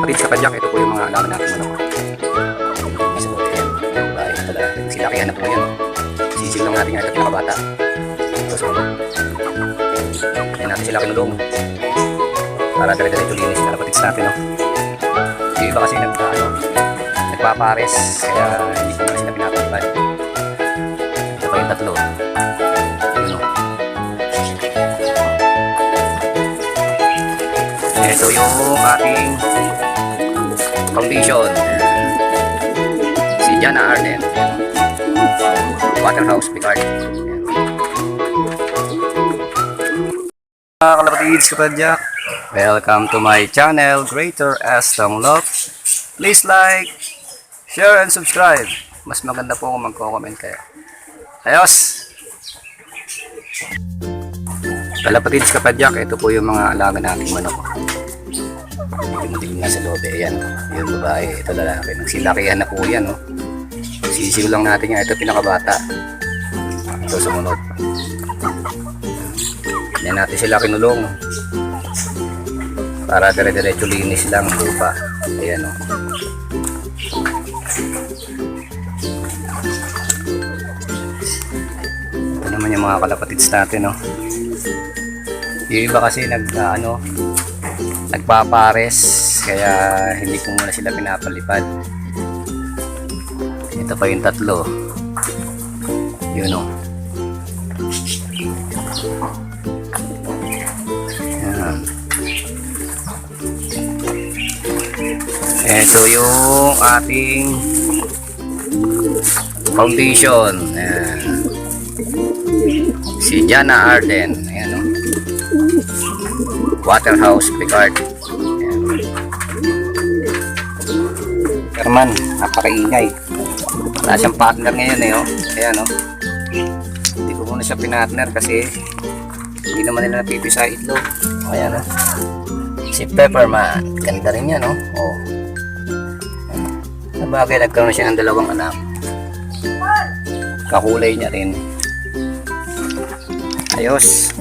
Kapatid sa padyak, ito po yung mga alaman natin manok. Sa loob yan. Bahay pala. Silakihan na po yan. Sisil lang natin nga ito pinakabata. Ito sa ulo. Kaya natin sila kinulong. Para dire-diretso linis sila kapatid sa natin. No? Yung iba kasi nagpapares. Kaya hindi ko na sila pinapalipad. Ito pa yung tatlo. Yun o. Ito yung ating foundation. Si Jana Arden. Waterhouse Picard. Mga kalapatids kapadyak, welcome to my channel, Greater Estong Love. Please like, share, and subscribe. Mas maganda po kung magko-comment kayo. Ayos! Kalapatids kapadyak, ito po yung mga alaga nating manok. Dilim na sa loob. Ayan, yung babae, ito lalaki. Nagsilakihan na po yan. No? Sisiw lang natin yan. Ito pinakabata. Ito sumunod. Yan natin sila kinulong. Para dire-diretso linis lang lupa. Ayan o. Ito naman yung mga kalapatids natin. No? Yung iba kasi nagpapares, kaya hindi ko muna sila pinapalipad. Ito pa yung tatlo. Yun o. Yan. Ito yung ating foundation. Yan. Si Jana Arden. Ayan o. Waterhouse Picard. Kerman, napakaingay. Wala siyang partner ngayon eh. Oh. Ayan oh. Hindi ko muna siya pinartner kasi hindi naman nila napipisa itlog. Ayan oh. Si Pepperman. Ganda rin yan oh. Oh. Sabagay, nagkaroon na siya ng dalawang anak. Kakulay niya rin. Ayos.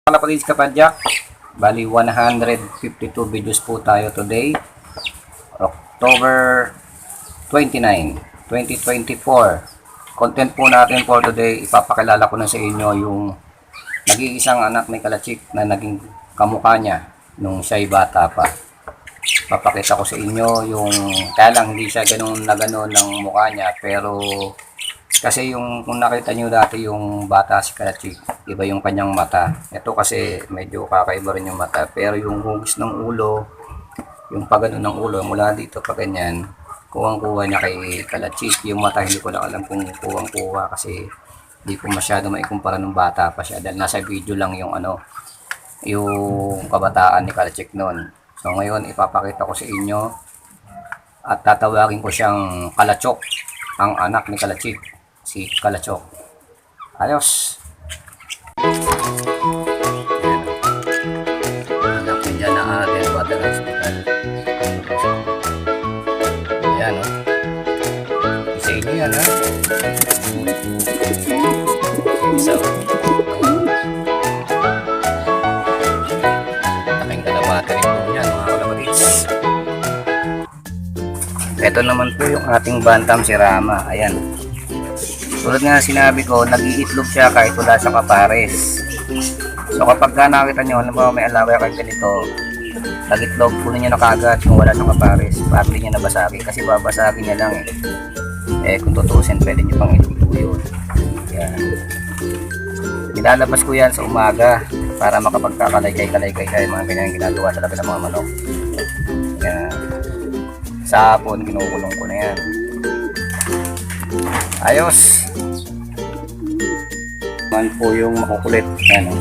Kalapatids kapadyak, bali 152 videos po tayo today, October 29, 2024. Content po natin for today, ipapakilala ko na sa inyo yung nag-iisang anak ni Kalachik na naging kamukha niya nung siya'y bata pa. Papakita ko sa inyo yung, kaya lang hindi siya ganun na ganun ng mukha niya, pero kasi yung kung nakita nyo dati yung bata si Kalachik, iba yung kanyang mata. Ito kasi medyo kakaiba rin yung mata, pero yung hugis ng ulo, yung pagano ng ulo mula dito pa ganyan, kuwang-kuha niya kay Kalachik. Yung mata hindi ko lang alam kung kuwang-kuha kasi hindi ko masyado maikumpara nung bata pa siya dahil nasa video lang yung yung kabataan ni Kalachik noon. So ngayon ipapakita ko sa inyo at tatawagin ko siyang Kalachok, ang anak ni Kalachik, si Kalachok. Ayos. Anak niya na atin water hospital. Ayan o. Isa inyo yan ha. Isa o. Aking kalabata rin po yan mga kalapatids. Ito naman po yung ating bantam si Rama. Ayan. Tulad nga sinabi ko, nag-iitlog siya kahit wala siyang kapares. So kapag nakita nyo, halimbawa may alaga kayo ganito, nag-itlog, puno niya na kagad kung wala siyang kapares. Pati niya nabasagin kasi babasagin niya lang eh. Kung tutusin, pwede niyo pang iluto yun. Yan. Nilalabas ko yan sa umaga para makapagkakalaykay-kalaykay kayo mga ganyan ginagawa sa labi ng mga manok. Yan. Sa hapon, kinukulong ko na yan. Ayos. Man po yung makukulit. Yan o.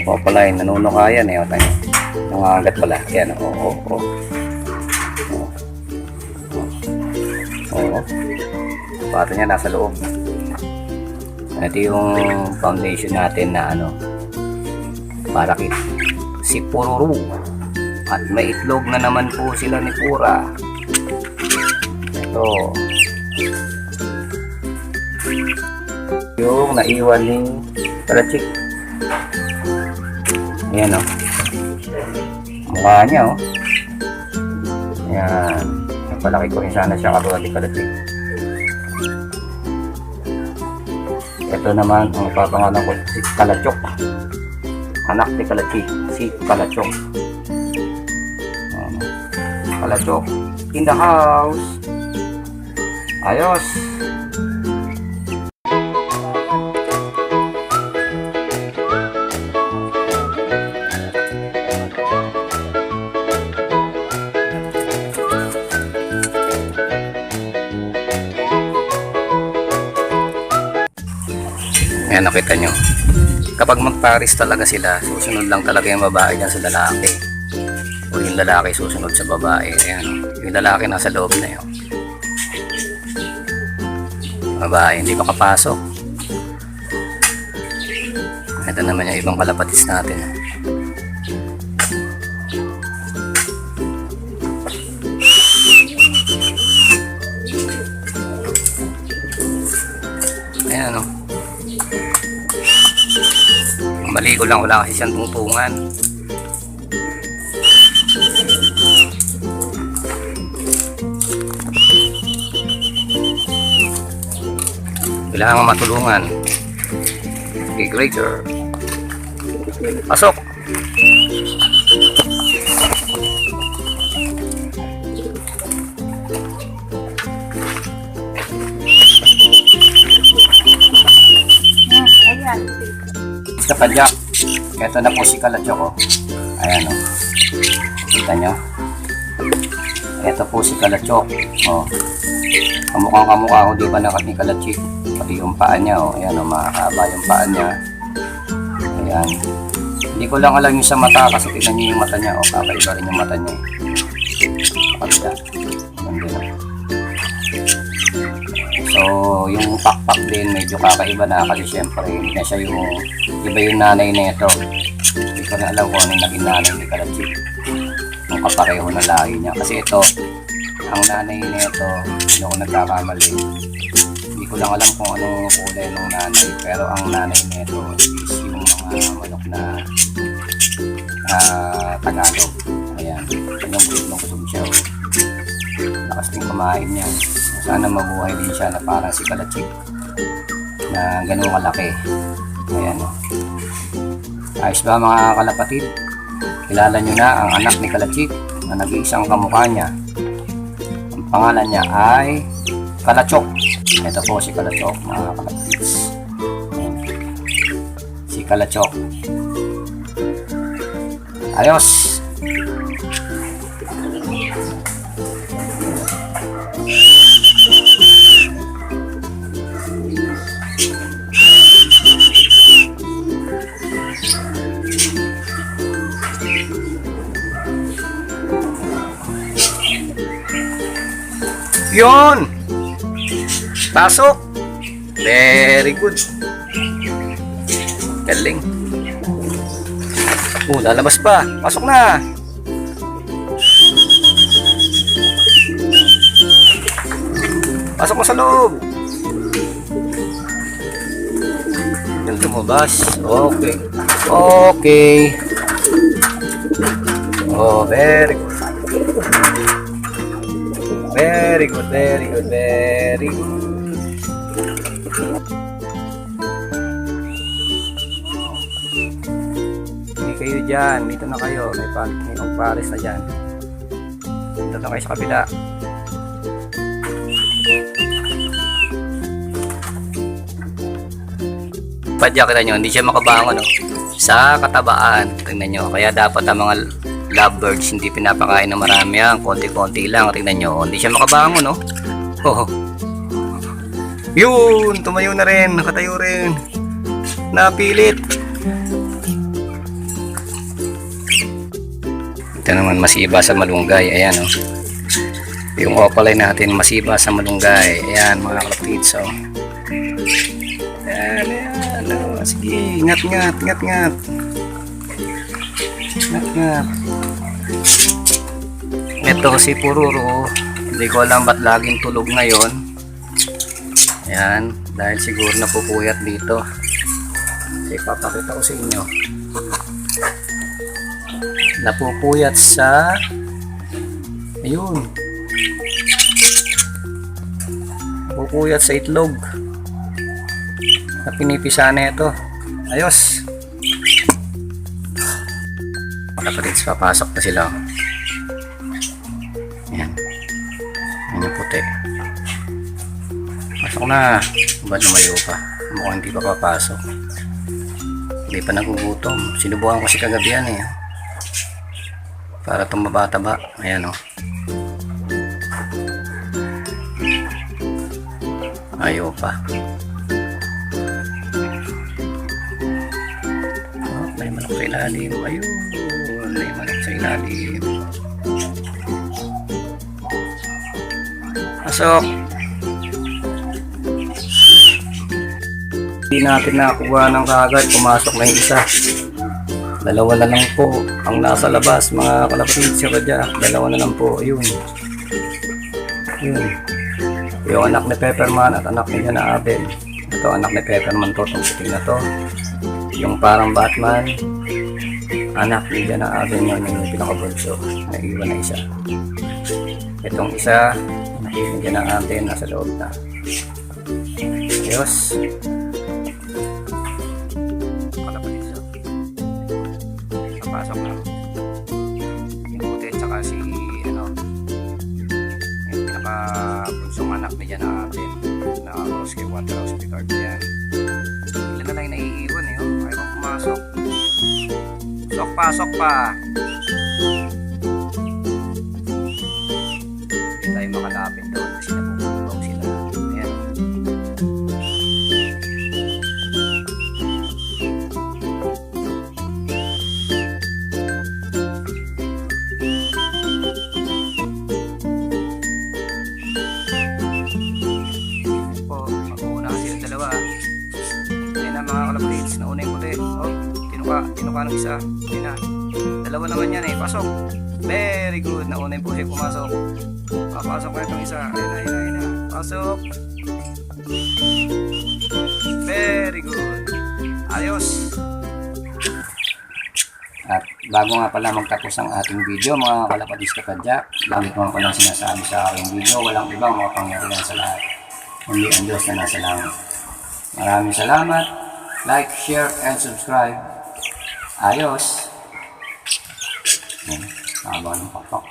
O pala yun, nanunukayan eh. O tayo. Nangangagat pala. Yan o. O. Pato niya nasa loob. Ito yung foundation natin na parakit. Si Pururu. At may itlog na naman po sila ni Pura. Ito. Yung naiwan ni Kalachik. Ayan o. Mukha niya o. Ayan. Napalaki ko rin sana siya katulad ni Kalachik. Ito naman ang papangalan ko, si Kalachok. Anak ni Kalachik, si Kalachok. Kalachok in the house. Ayos. Ayan, nakita nyo. Kapag magparis talaga sila, susunod lang talaga yung babae dyan sa lalaki. O yung lalaki susunod sa babae. Ayan, yung lalaki nasa loob na yun. Babae, hindi makapasok. Ito naman yung ibang kalapatis natin. Ayan o. Mali ko lang, wala kasi siyang tungtungan. Kailangan matulungan. Okay, greater. Pasok. Ayan. Kapadyak. Ito na po si Kalachok o. Ayan o. Kita nyo. Ito po si Kalachok. O. Kamukha ko di ba na ni Kalachik. Pati yung paa niya o. Ayan o. Mahaba yung paa niya. Ayan. Hindi ko lang alam yung sa mata kasi tignan nyo yung mata niya. O kakaiba rin yung mata niya. Kapagda. Ganda na. So, yung pakpak din medyo kakaiba na kasi syempre hindi na siya yung iba yung nanay nito. Hindi ko na alam kung ano yung naging nanay ni Kalachik. Yung kapareho na lahi niya. Kasi ito, ang nanay nito, hindi ako nagkakamali. Hindi ko lang alam kung anong kulay ng nanay. Pero ang nanay nito is yung mga manok na Tagalog. Ayan. Yung breed ng kusog siya. Lakas din kumain niya. Sana mabuhay din siya na parang si Kalachik na ganun kalaki. Ayan o. Ayos ba mga kalapatid? Kilala nyo na ang anak ni Kalachik na nag-iisang kamukha niya. Ang pangalan niya ay Kalachok. Ito po si Kalachok mga kalapatid. Si Kalachok. Ayos. Yun! Pasok! Very good! Galing! Lalabas pa! Pasok na! Pasok mo sa loob! Yan lumabas. Okay. Okay. Oh, very good. Very good, very good, very good. Hindi kayo dyan. Dito na kayo. May pares na dyan. Dito na kayo sa kabila. Padya kita nyo. Hindi siya makabangon. No? Sa katabaan. Tingnan nyo. Kaya dapat ang mga lovebirds hindi pinapakain ng marami yan, konti-konti lang. Tingnan nyo, hindi siya makabangon, no? Oh. Yun, tumayo na rin, nakatayo rin, napilit. Ito naman masiba sa malunggay. Ayan, oh. Yung opaline natin masiba sa malunggay. Ayan mga kapatids, oh. Ayan, ayan, oh. Sige, ingat. Ito si Pururo, hindi ko alam ba't laging tulog ngayon. Ayan, dahil siguro napupuyat dito. Kasi papakita ko sa inyo. Napupuyat sa ayun. Napupuyat sa itlog. Na pinipisa na ito. Ayos. Mga kapatid, papasok na sila. Ayan. Ayan yung puti. Pasok na. Ba't lumayo pa? Mukhang hindi pa papasok. Hindi pa nagugutom. Sinubukan ko si kagabi yan eh. Para tumaba-taba. Ayan o. Ayaw pa. Oh, may manok sa ilalim. Ayun. May manok sa ilalim. Pasok. Hindi natin nakakuha ng kagad. Pumasok na yung isa. Dalawa na lang po ang nasa labas, mga kalapatid. Si Radya, dalawa na lang po. Ayun. Ayun. Yung anak ni Pepperman at anak niya na Abel. Ito anak ni Pepperman to. Itong puti na to. Yung parang Batman. Anak niya na Abel yun. Yung pinakabunso. Naiwan na isa. Itong isa. Nakikita na Abel. Nasa loob na. Ayos. Pasok na yung puti tsaka si ano yung pinakabunsong anak ni dyan natin na Oscar Water Hospital yan. Ilan na lang naiiwan eh, oh. Ayaw pumasok. Pasok pa hindi tayo makalapit doon kasi nabubulong sila. Ayan. Nauna yung puti. Oh, tinuka ng isa. Yun na. Dalawa naman yan eh. Pasok. Very good. Nauna yung puti. Pumasok. Papasok na itong isa. Ayun na. Pasok. Very good. Ayos. At bago nga pala magtapos ang ating video, mga kalapadis kapadyak, lagi ko pa lang sinasabi sa aking video, walang ibang mapangyarihan sa lahat. Kundi ang Diyos na nasa langit. Maraming salamat. Like, share, and subscribe. Ayos. Haba ng pakpak.